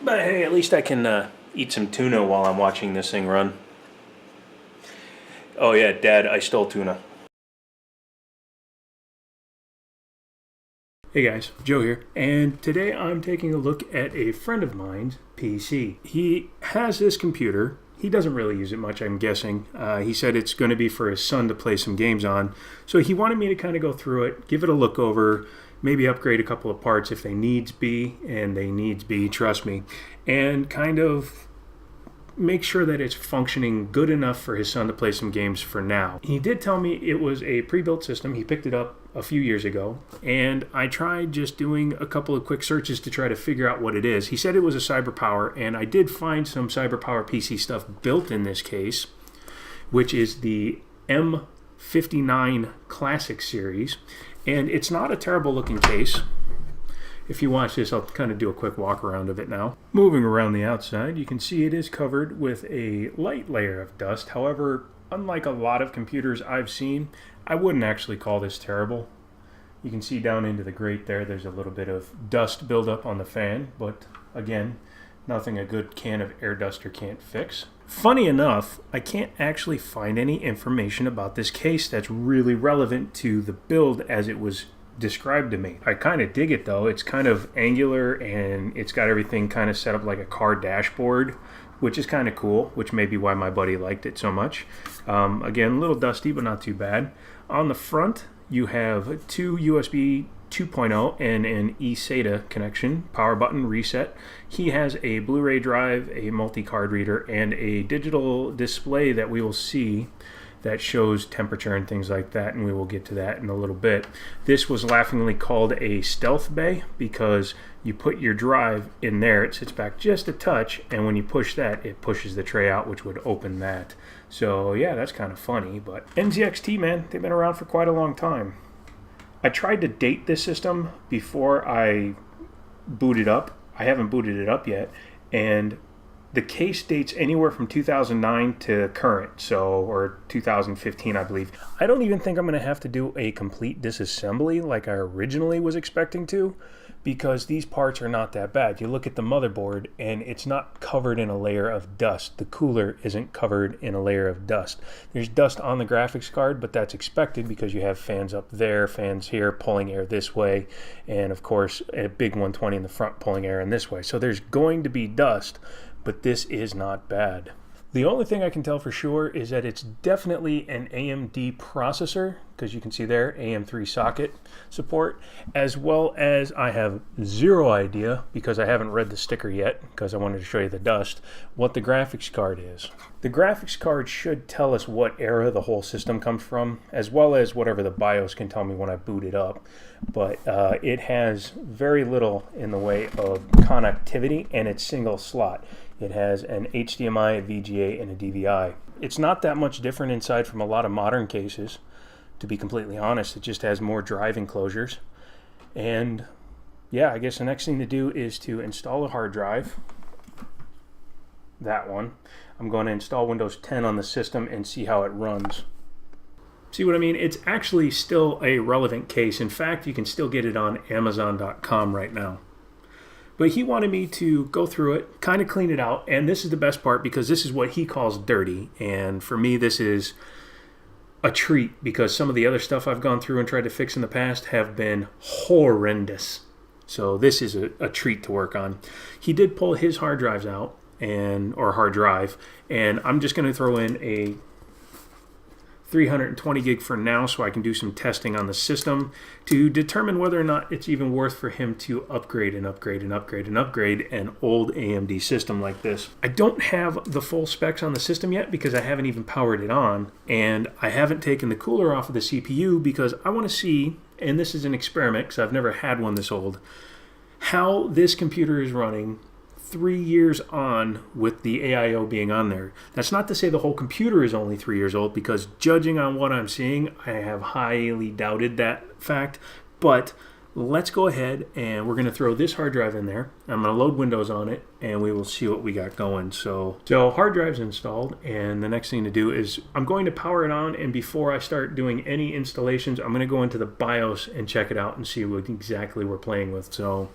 But hey, at least I can eat some tuna while I'm watching this thing run. Oh yeah, Dad, I stole tuna. Hey guys, Joe here, and today I'm taking a look at a friend of mine's PC. He has this computer. He doesn't really use it much, I'm guessing. He said it's going to be for his son to play some games on. So he wanted me to kind of go through it, give it a look over, maybe upgrade a couple of parts if they needs be, and they needs be, trust me, and kind of make sure that it's functioning good enough for his son to play some games for now. He did tell me it was a pre-built system. He picked it up a few years ago, and I tried just doing a couple of quick searches to try to figure out what it is. He said it was a CYBERPOWER, and I did find some CYBERPOWEPC stuff built in this case, which is the M59 Classic series, and it's not a terrible looking case. If you watch this, I'll kind of do a quick walk around of it now. Moving around the outside, you can see it is covered with a light layer of dust. However, unlike a lot of computers I've seen, I wouldn't actually call this terrible. You can see down into the grate there, there's a little bit of dust buildup on the fan, but again, nothing a good can of air duster can't fix. Funny enough, I can't actually find any information about this case that's really relevant to the build as it was described to me. I kind of dig it though. It's kind of angular and it's got everything kind of set up like a car dashboard, which is kind of cool, which may be why my buddy liked it so much. Again, a little dusty, but not too bad. On the front, you have two USB 2.0 and an eSATA connection, power button, reset. He has a Blu-ray drive, a multi-card reader, and a digital display that we will see that shows temperature and things like that, and we will get to that in a little bit. This was laughingly called a stealth bay because you put your drive in there, it sits back just a touch, and when you push that, it pushes the tray out, which would open that. So yeah, that's kind of funny, but NZXT, man, they've been around for quite a long time. I tried to date this system before I booted up. I haven't booted it up yet, and the case dates anywhere from 2009 to current, or 2015, I believe. I don't even think I'm going to have to do a complete disassembly like I originally was expecting to, because these parts are not that bad. You look at the motherboard and it's not covered in a layer of dust. The cooler isn't covered in a layer of dust. There's dust on the graphics card, but that's expected because you have fans up there, fans here, pulling air this way, and of course a big 120 in the front pulling air in this way. So there's going to be dust, but this is not bad. The only thing I can tell for sure is that it's definitely an AMD processor, because you can see there AM3 socket support, as well as I have zero idea, because I haven't read the sticker yet, because I wanted to show you the dust, what the graphics card is. The graphics card should tell us what era the whole system comes from, as well as whatever the BIOS can tell me when I boot it up. But it has very little in the way of connectivity, and it's single slot. It has an HDMI, a VGA, and a DVI. It's not that much different inside from a lot of modern cases, to be completely honest. It just has more drive enclosures. And yeah, I guess the next thing to do is to install a hard drive. That one. I'm going to install Windows 10 on the system and see how it runs. See what I mean? It's actually still a relevant case. In fact, you can still get it on Amazon.com right now. But he wanted me to go through it, kind of clean it out, and this is the best part because this is what he calls dirty. And for me, this is a treat because some of the other stuff I've gone through and tried to fix in the past have been horrendous. So this is a treat to work on. He did pull his hard drives out, or hard drive, and I'm just going to throw in a 320 gig for now so I can do some testing on the system to determine whether or not it's even worth for him to upgrade an old AMD system like this. I don't have the full specs on the system yet because I haven't even powered it on, and I haven't taken the cooler off of the CPU because I want to see, and this is an experiment because I've never had one this old, how this computer is running 3 years on with the AIO being on there. That's not to say the whole computer is only 3 years old, because judging on what I'm seeing, I have highly doubted that fact. But let's go ahead and we're going to throw this hard drive in there. I'm going to load Windows on it and we will see what we got going. So hard drive's installed, and the next thing to do is I'm going to power it on, and before I start doing any installations, I'm going to go into the BIOS and check it out and see what exactly we're playing with. So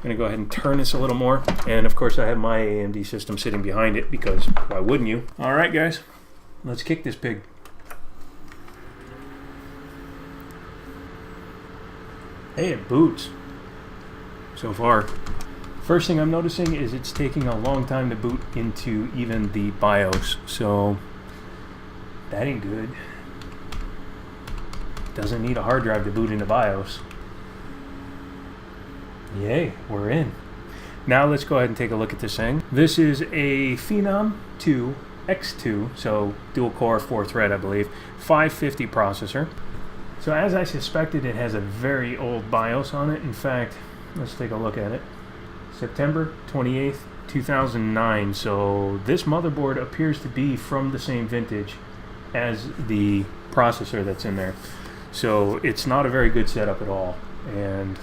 I'm going to go ahead and turn this a little more. And of course I have my AMD system sitting behind it because why wouldn't you? All right, guys, let's kick this pig. Hey, it boots so far. First thing I'm noticing is it's taking a long time to boot into even the BIOS. So that ain't good. Doesn't need a hard drive to boot into BIOS. Yay, we're in. Now let's go ahead and take a look at this thing. This is a Phenom 2 X2, so dual core, 4 thread, I believe, 550 processor. So as I suspected, it has a very old BIOS on it. In fact, let's take a look at it. September 28th, 2009. So this motherboard appears to be from the same vintage as the processor that's in there. So it's not a very good setup at all. And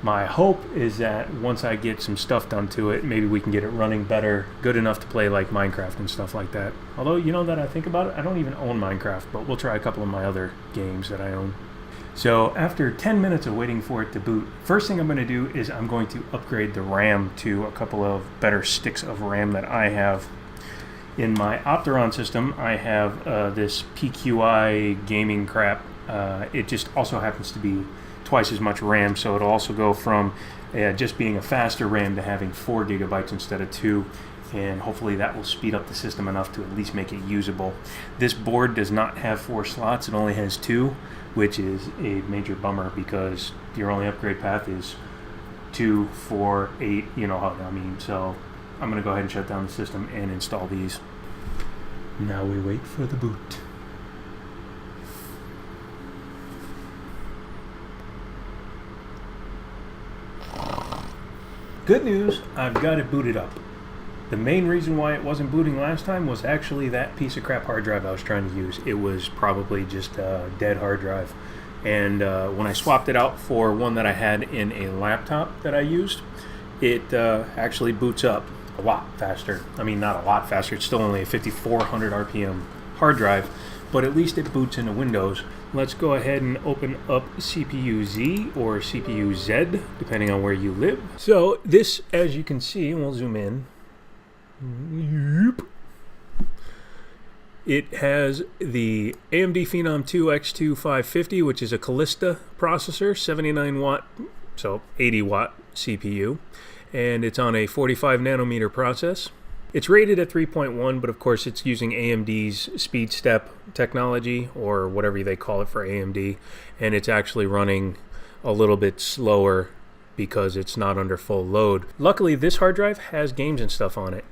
my hope is that once I get some stuff done to it, maybe we can get it running better, good enough to play like Minecraft and stuff like that. Although, you know, that I think about it, I don't even own Minecraft, but we'll try a couple of my other games that I own. So after 10 minutes of waiting for it to boot, first thing I'm going to do is I'm going to upgrade the RAM to a couple of better sticks of RAM that I have. In my Opteron system, I have this PQI gaming crap. It just also happens to be twice as much RAM, so it'll also go from just being a faster RAM to having 4 gigabytes instead of 2, and hopefully that will speed up the system enough to at least make it usable. This board does not have 4 slots, it only has 2, which is a major bummer because your only upgrade path is 2, 4, 8, you know how I mean. So I'm going to go ahead and shut down the system and install these. Now we wait for the boot. Good news, I've got it booted up. The main reason why it wasn't booting last time was actually that piece of crap hard drive I was trying to use. It was probably just a dead hard drive. And when I swapped it out for one that I had in a laptop that I used, it actually boots up a lot faster. I mean, not a lot faster, it's still only a 5400 RPM hard drive, but at least it boots into Windows. Let's go ahead and open up CPU Z or CPU Z, depending on where you live. So this, as you can see, and we'll zoom in, it has the AMD Phenom 2 X2 550, which is a Callista processor, 79 watt, so 80 watt CPU, and it's on a 45 nanometer process. It's rated at 3.1, but of course it's using AMD's speed step technology, or whatever they call it for AMD, and it's actually running a little bit slower because it's not under full load. Luckily, this hard drive has games and stuff on it.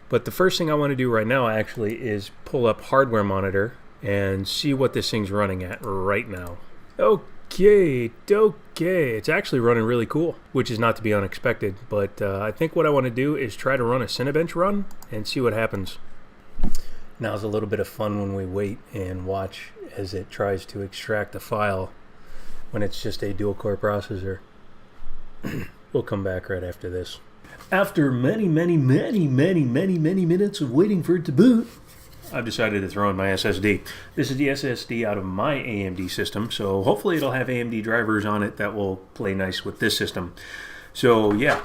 But the first thing I want to do right now actually is pull up Hardware Monitor and see what this thing's running at right now. Okay, it's actually running really cool, which is not to be unexpected, but I think what I want to do is try to run a Cinebench run and see what happens. Now's a little bit of fun when we wait and watch as it tries to extract a file when it's just a dual-core processor. We'll come back right after this. After many minutes of waiting for it to boot, I've decided to throw in my SSD. This is the SSD out of my AMD system, so hopefully it'll have AMD drivers on it that will play nice with this system. So yeah,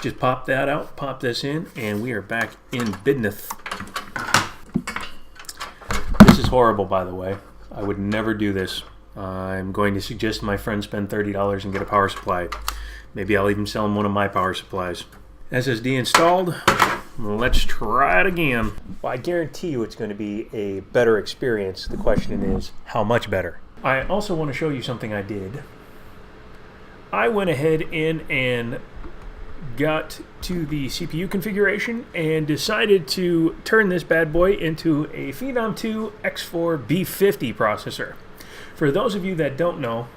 just pop that out, pop this in, and we are back in business. This is horrible, by the way. I would never do this. I'm going to suggest my friend spend $30 and get a power supply. Maybe I'll even sell him one of my power supplies. SSD installed. Let's try it again. Well, I guarantee you it's going to be a better experience. The question is, how much better? I also want to show you something I did. I went ahead and got to the CPU configuration and decided to turn this bad boy into a Phenom 2 X4 B50 processor. For those of you that don't know,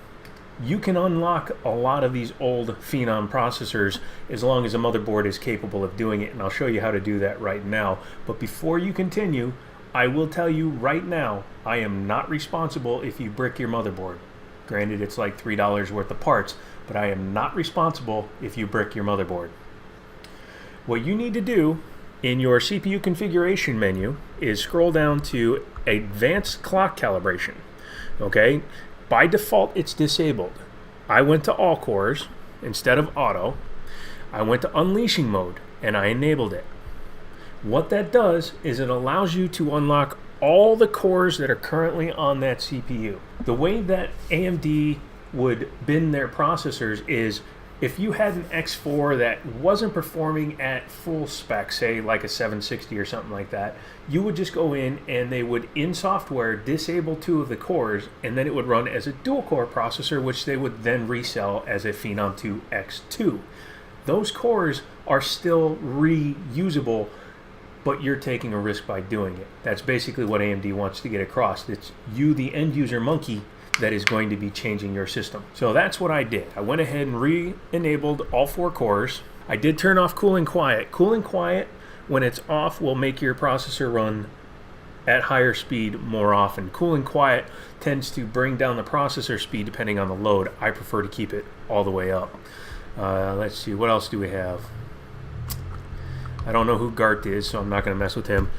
you can unlock a lot of these old Phenom processors as long as a motherboard is capable of doing it, and I'll show you how to do that right now. But before you continue, I will tell you right now, I am not responsible if you brick your motherboard. Granted, it's like $3 worth of parts, but I am not responsible if you brick your motherboard. What you need to do in your CPU configuration menu is scroll down to Advanced Clock Calibration. Okay? By default, it's disabled. I went to all cores instead of auto, I went to unleashing mode and I enabled it. What that does is it allows you to unlock all the cores that are currently on that CPU. The way that AMD would bin their processors is if you had an X4 that wasn't performing at full spec, say like a 760 or something like that, you would just go in and they would, in software, disable 2 of the cores, and then it would run as a dual core processor, which they would then resell as a Phenom 2 X2. Those cores are still reusable, but you're taking a risk by doing it. That's basically what AMD wants to get across. It's you, the end user monkey, that is going to be changing your system. So that's what I did. I went ahead and re-enabled all 4 cores. I did turn off cooling quiet. Cooling quiet, when it's off, will make your processor run at higher speed more often. Cooling quiet tends to bring down the processor speed depending on the load. I prefer to keep it all the way up. Let's see, what else do we have? I don't know who Gart is, so I'm not going to mess with him.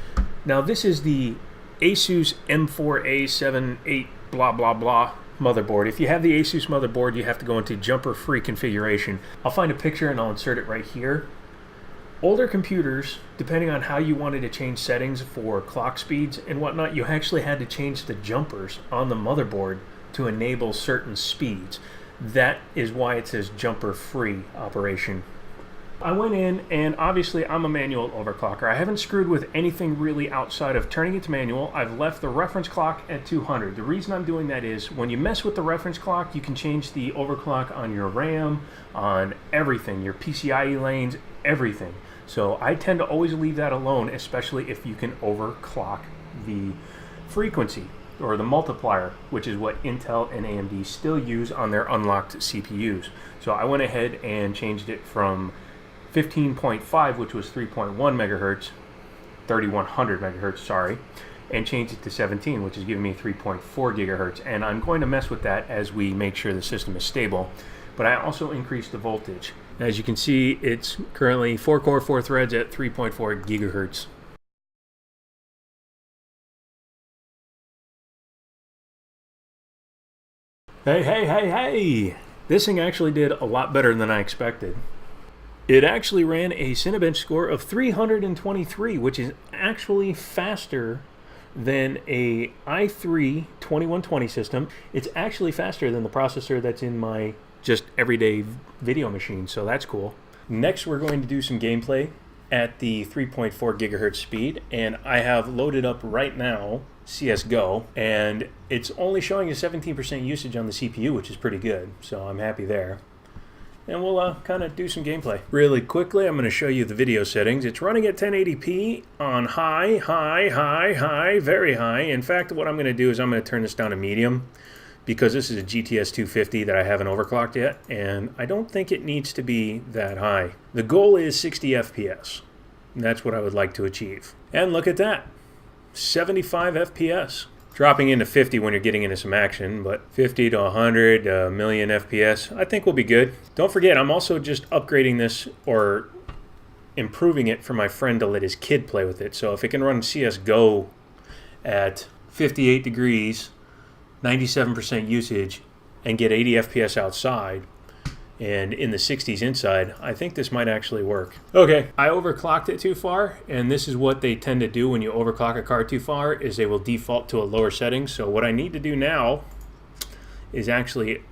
Now this is the Asus M4A78 blah blah blah motherboard. If you have the Asus motherboard, you have to go into jumper free configuration. I'll find a picture and I'll insert it right here. Older computers, depending on how you wanted to change settings for clock speeds and whatnot, you actually had to change the jumpers on the motherboard to enable certain speeds. That is why it says jumper free operation. I went in and obviously I'm a manual overclocker. I haven't screwed with anything really outside of turning it to manual. I've left the reference clock at 200. The reason I'm doing that is when you mess with the reference clock, you can change the overclock on your RAM, on everything, your PCIe lanes, everything. So I tend to always leave that alone, especially if you can overclock the frequency or the multiplier, which is what Intel and AMD still use on their unlocked CPUs. So I went ahead and changed it from 15.5, which was 3.1 megahertz, 3100 megahertz, sorry, and changed it to 17, which is giving me 3.4 gigahertz. And I'm going to mess with that as we make sure the system is stable. But I also increased the voltage. As you can see, it's currently 4 core, 4 threads at 3.4 gigahertz. Hey! This thing actually did a lot better than I expected. It actually ran a Cinebench score of 323, which is actually faster than a i3 2120 system. It's actually faster than the processor that's in my just everyday video machine, so that's cool. Next, we're going to do some gameplay at the 3.4 gigahertz speed, and I have loaded up right now CSGO, and it's only showing a 17% usage on the CPU, which is pretty good, so I'm happy there. And we'll kind of do some gameplay. Really quickly, I'm going to show you the video settings. It's running at 1080p on high, very high. In fact, what I'm going to do is I'm going to turn this down to medium because this is a GTS 250 that I haven't overclocked yet, and I don't think it needs to be that high. The goal is 60 FPS. That's what I would like to achieve. And look at that, 75 FPS. Dropping into 50 when you're getting into some action, but 50 to 100, a million FPS, I think will be good. Don't forget, I'm also just upgrading this or improving it for my friend to let his kid play with it. So if it can run CSGO at 58 degrees, 97% usage, and get 80 FPS outside, and in the 60s inside, I think this might actually work. Okay, I overclocked it too far, and this is what they tend to do when you overclock a card too far, is they will default to a lower setting. So what I need to do now is actually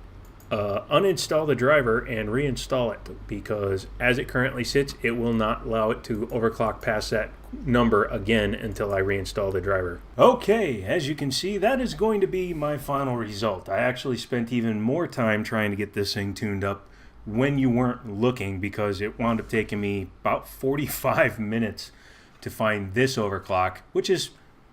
uninstall the driver and reinstall it, because as it currently sits, it will not allow it to overclock past that number again until I reinstall the driver. Okay, as you can see, that is going to be my final result. I actually spent even more time trying to get this thing tuned up when you weren't looking, because it wound up taking me about 45 minutes to find this overclock, which is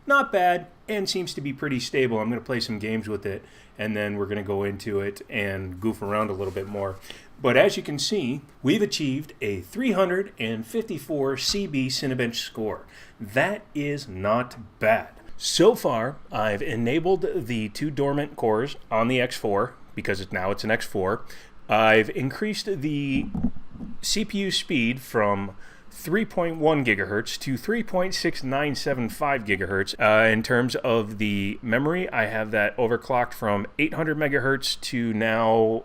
not bad and seems to be pretty stable. I'm going to play some games with it, and then we're going to go into it and goof around a little bit more. But as you can see, we've achieved a 354 CB Cinebench score. That is not bad. So far, I've enabled the 2 dormant cores on the X4, because now it's an X4. I've increased the CPU speed from 3.1 gigahertz to 3.6975 gigahertz. In terms of the memory, I have that overclocked from 800 megahertz to now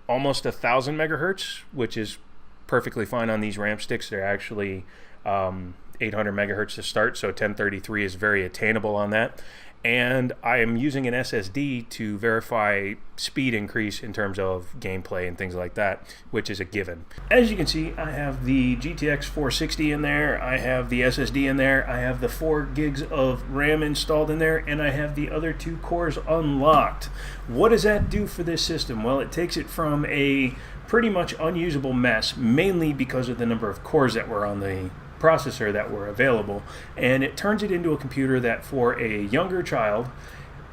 almost 1,000 megahertz, which is perfectly fine on these ramp sticks. They're actually 800 megahertz to start, so 1033 is very attainable on that. And I am using an SSD to verify speed increase in terms of gameplay and things like that, which is a given. As you can see, I have the GTX 460 in there, I have the SSD in there, I have the 4 gigs of RAM installed in there, and I have the other 2 cores unlocked. What does that do for this system? Well, it takes it from a pretty much unusable mess, mainly because of the number of cores that were on the processor that were available, and it turns it into a computer that for a younger child,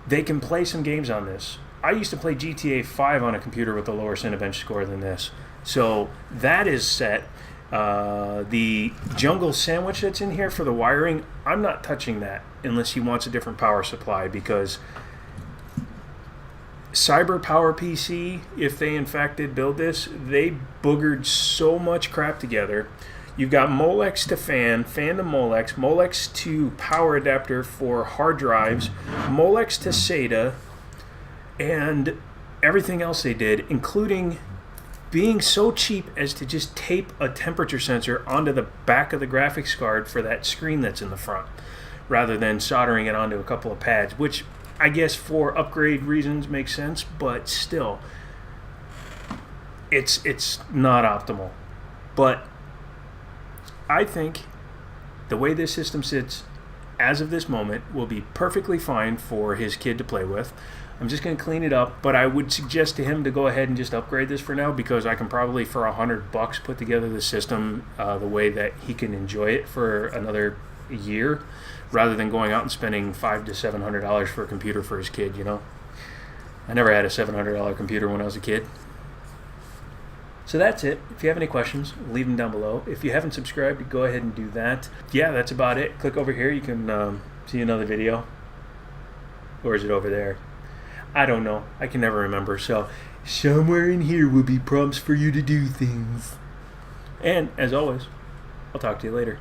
they can play some games on this. I used to play GTA 5 on a computer with a lower Cinebench score than this, so that is set. The jungle sandwich that's in here for the wiring, I'm not touching that unless he wants a different power supply, because CYBERPOWEPC, if they in fact did build this, they boogered so much crap together. You've got Molex to fan to Molex, Molex to power adapter for hard drives, Molex to SATA, and everything else they did, including being so cheap as to just tape a temperature sensor onto the back of the graphics card for that screen that's in the front, rather than soldering it onto a couple of pads, which I guess for upgrade reasons makes sense, but still, it's not optimal. But I think the way this system sits as of this moment will be perfectly fine for his kid to play with. I'm just going to clean it up, but I would suggest to him to go ahead and just upgrade this for now, because I can probably for $100 put together the system the way that he can enjoy it for another year, rather than going out and spending $500 to $700 for a computer for his kid. You know, I never had a $700 computer when I was a kid. So that's it. If you have any questions, leave them down below. If you haven't subscribed, go ahead and do that. Yeah, that's about it. Click over here. You can see another video. Or is it over there? I don't know. I can never remember. So somewhere in here will be prompts for you to do things. And as always, I'll talk to you later.